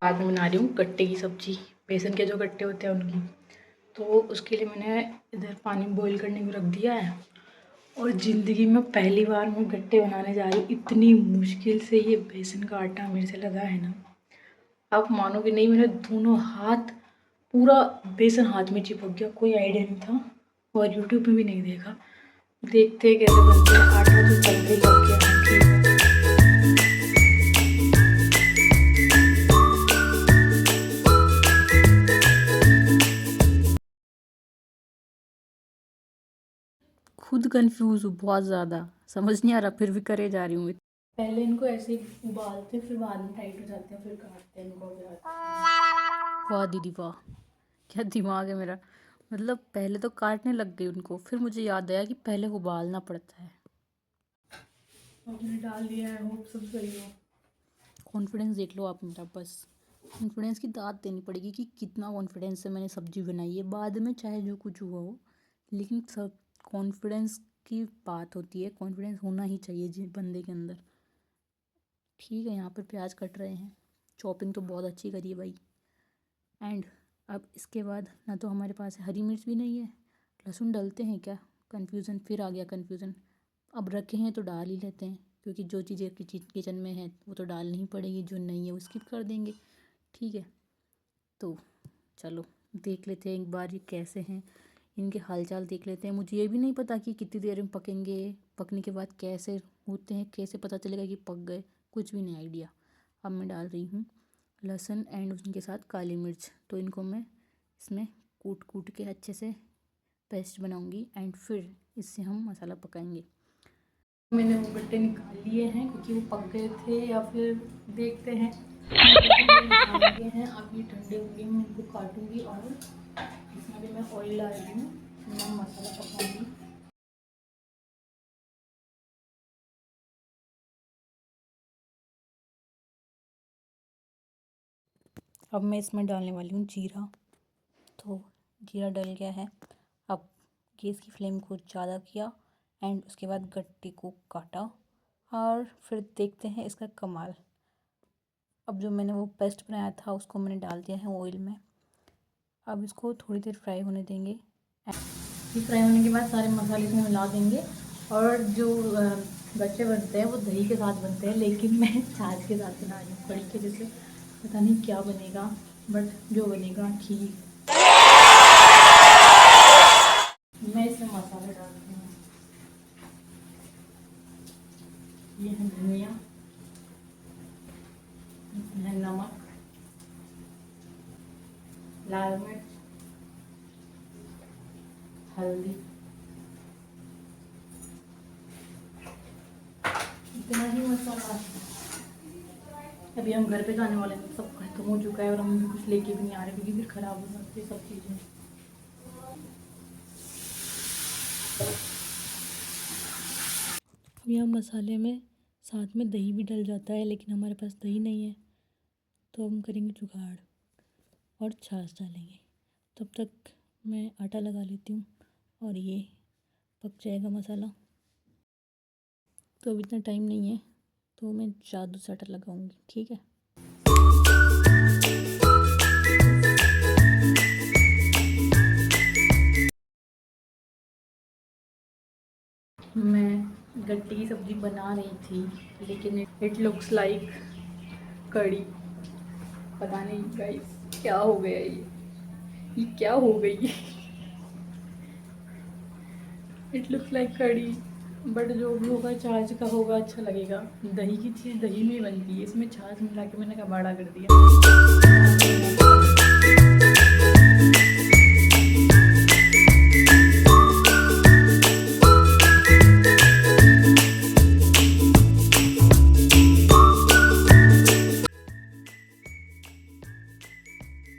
बाद में बना रही हूँ गट्टे की सब्ज़ी, बेसन के जो गट्टे होते हैं उनकी। तो उसके लिए मैंने इधर पानी बॉईल करने को रख दिया है और ज़िंदगी में पहली बार मैं गट्टे बनाने जा रही हूँ। इतनी मुश्किल से ये बेसन का आटा मेरे से लगा है ना, आप मानोगे नहीं, मेरे दोनों हाथ पूरा बेसन हाथ में चिपक गया। कोई आइडिया नहीं था और यूट्यूब में भी नहीं देखा। देखते कैसे बनते हैं, आटा जो तल लग गया है। ठीक है, खुद कंफ्यूज हूँ बहुत ज़्यादा, समझ नहीं आ रहा, फिर भी करे जा रही हूँ। पहले इनको ऐसे ही उबालते, फिर बाद में टाइट हो जाते हैं, फिर काटते हैं इनको। वाह दीदी वाह, क्या दिमाग है मेरा। मतलब पहले तो काटने लग गई उनको, फिर मुझे याद आया कि पहले उबालना पड़ता है। आपने डाल दिया है, होप सब सही हो। कॉन्फिडेंस देख लो आप मेरा, बस कॉन्फिडेंस की दाद देनी पड़ेगी कि कितना कॉन्फिडेंस से मैंने सब्जी बनाई है। बाद में चाहे जो कुछ हुआ हो, लेकिन सब कॉन्फिडेंस की बात होती है, कॉन्फिडेंस होना ही चाहिए जी बंदे के अंदर। ठीक है, यहाँ पर प्याज कट रहे हैं, चॉपिंग तो बहुत अच्छी करी है भाई। एंड अब इसके बाद ना तो हमारे पास हरी मिर्च भी नहीं है, लहसुन डालते हैं क्या, कन्फ्यूज़न फिर आ गया कन्फ्यूज़न। अब रखे हैं तो डाल ही लेते हैं, क्योंकि जो चीज़ें किचन में है वो तो डालनी ही पड़ेगी, जो नहीं है वो स्किप कर देंगे। ठीक है, तो चलो देख लेते हैं एक बार ये कैसे हैं, इनके हालचाल देख लेते हैं। मुझे ये भी नहीं पता कि कितनी देर में पकेंगे, पकने के बाद कैसे होते हैं, कैसे पता चलेगा कि पक गए, कुछ भी नहीं आइडिया। अब मैं डाल रही हूँ लहसुन एंड उनके साथ काली मिर्च। तो इनको मैं इसमें कूट कूट के अच्छे से पेस्ट बनाऊंगी एंड फिर इससे हम मसाला पकाएंगे। मैंने वो गट्टे निकाल लिए हैं क्योंकि वो पक गए थे, या फिर देखते हैं। निकाल लिए हैं, अब ये ठंडे होंगे, मैं इनको काटूंगी और इसमें भी मैं ऑयल डाल रही हूँ, मैं मसाला पकाऊंगी। अब मैं इसमें डालने वाली हूँ जीरा। तो जीरा डल गया है। अब गैस की फ्लेम को ज़्यादा किया एंड उसके बाद गट्टे को काटा और फिर देखते हैं इसका कमाल। अब जो मैंने वो पेस्ट बनाया था उसको मैंने डाल दिया है ऑयल में। अब इसको थोड़ी देर फ्राई होने देंगे। ये फ्राई होने के बाद सारे मसाले को मिला देंगे। और जो गट्टे बनते हैं वो दही के साथ बनते हैं, लेकिन मैं छाछ के साथ बना रही हूँ, कड़ी के जैसे। पता नहीं क्या बनेगा, बट जो बनेगा ठीक। मैं इसमें मसाले डालती हूँ। ये है धनिया, इसमें है नमक, लाल मिर्च, हल्दी, इतना ही मसाला। अभी हम घर पे जाने वाले हैं, सब खत्म हो चुका है और हम भी कुछ लेके भी नहीं आ रहे क्योंकि फिर ख़राब हो सकती है सब चीज़ें। अब यहाँ मसाले में साथ में दही भी डल जाता है, लेकिन हमारे पास दही नहीं है, तो हम करेंगे जुगाड़ और छाछ डालेंगे। तब तक मैं आटा लगा लेती हूँ और ये पक जाएगा मसाला। तो अब इतना टाइम नहीं है, तो मैं जादू से आटा लगाऊंगी। ठीक है, मैं गट्टे की सब्ज़ी बना रही थी, लेकिन इट लुक्स लाइक कड़ी। पता नहीं गाइस क्या हो गया, ये क्या हो गई। इट लुक्स लाइक कड़ी, बट जो भी होगा छाछ का होगा, अच्छा लगेगा। दही की चीज़ दही में बनती है, इसमें छाछ मिला के मैंने कबाड़ा कर दिया।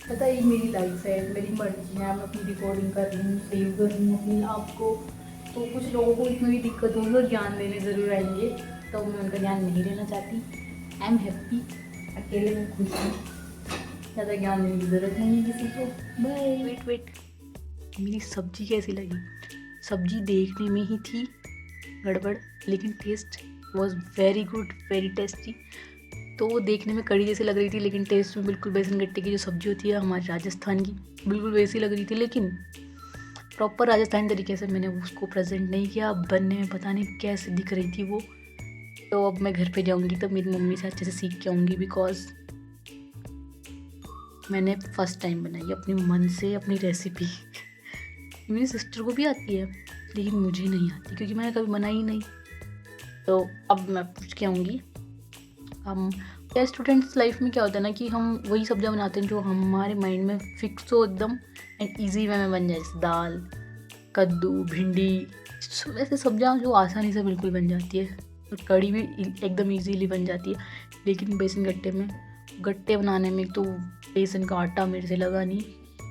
पता है ये मेरी लाइफ है, मेरी मर्जी है, मैं अपनी रिकॉर्डिंग कर रही हूँ, सेव कर रही हूँ अपने आप को। तो कुछ लोगों को इसमें भी दिक्कत होगी और ज्ञान देने ज़रूर आएंगे, तो मैं उनका ज्ञान नहीं लेना चाहती। आई एम हैप्पी, अकेले में खुश हूँ, ज़्यादा ज्ञान देने की ज़रूरत नहीं है किसी को। बाय। वेट वेट, मेरी सब्जी कैसी लगी? सब्जी देखने में ही थी गड़बड़, लेकिन taste was very good, very tasty. तो वो देखने में कड़ी जैसी लग रही थी, लेकिन टेस्ट में बिल्कुल बेसन गट्टे की जो सब्जी होती है हमारे राजस्थान की, बिल्कुल वैसी लग रही थी। लेकिन प्रॉपर राजस्थानी तरीके से मैंने उसको प्रेजेंट नहीं किया। बनने में पता नहीं कैसे दिख रही थी वो। तो अब मैं घर पे जाऊंगी तो मेरी मम्मी से अच्छे से सीख के आऊँगी, बिकॉज मैंने फर्स्ट टाइम बनाई अपने मन से अपनी रेसिपी। मेरी सिस्टर को भी आती है लेकिन मुझे नहीं आती, क्योंकि मैंने कभी बनाई नहीं। तो अब मैं पूछ के आऊँगी। हम क्या स्टूडेंट्स लाइफ में क्या होता है ना कि हम वही सब्जियां बनाते हैं जो हमारे माइंड में फिक्स हो एकदम, एंड ईजी वे में बन जाए, जैसे दाल, कद्दू, भिंडी, ऐसे सब्जियां जो आसानी से बिल्कुल बन जाती है। और कढ़ी भी एकदम इजीली बन जाती है। लेकिन बेसन गट्टे में, गट्टे बनाने में तो बेसन का आटा मेरे से लगा नहीं।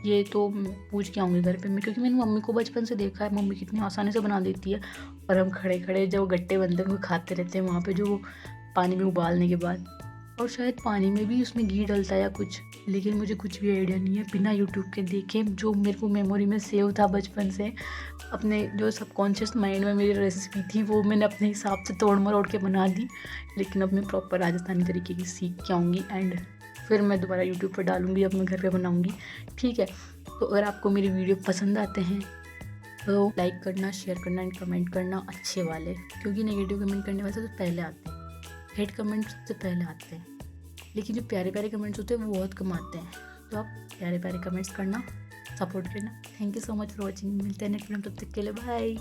ये तो पूछ के आऊँगी घर पे मैं, क्योंकि मैंने मम्मी को बचपन से देखा है, मम्मी कितनी आसानी से बना देती है। और हम खड़े खड़े जो गट्टे बनते हैं वो खाते रहते हैं वहाँ पे, जो पानी में उबालने के बाद। और शायद पानी में भी उसमें घी डलता है या कुछ, लेकिन मुझे कुछ भी आइडिया नहीं है। बिना यूट्यूब के देखे जो मेरे को मेमोरी में सेव था बचपन से, अपने जो सबकॉन्शियस माइंड में मेरी रेसिपी थी वो मैंने अपने हिसाब से तोड़ मरोड़ के बना दी। लेकिन अब मैं प्रॉपर राजस्थानी तरीके की सीख के आऊँगी, एंड फिर मैं दोबारा यूट्यूब पर डालूँगी, अब मैं घर पर बनाऊँगी। ठीक है, तो अगर आपको मेरी वीडियो पसंद आते हैं तो लाइक करना, शेयर करना एंड कमेंट करना अच्छे वाले, क्योंकि नेगेटिव कमेंट करने वाले तो पहले आते हैं, हेट कमेंट्स सबसे पहले आते हैं। लेकिन जो प्यारे प्यारे कमेंट्स होते हैं वो बहुत कम आते हैं। तो आप प्यारे प्यारे कमेंट्स करना, सपोर्ट करना। Thank you so much for watching. मिलते हैं नेक्स्ट वीडियो, तब तक के लिए बाय।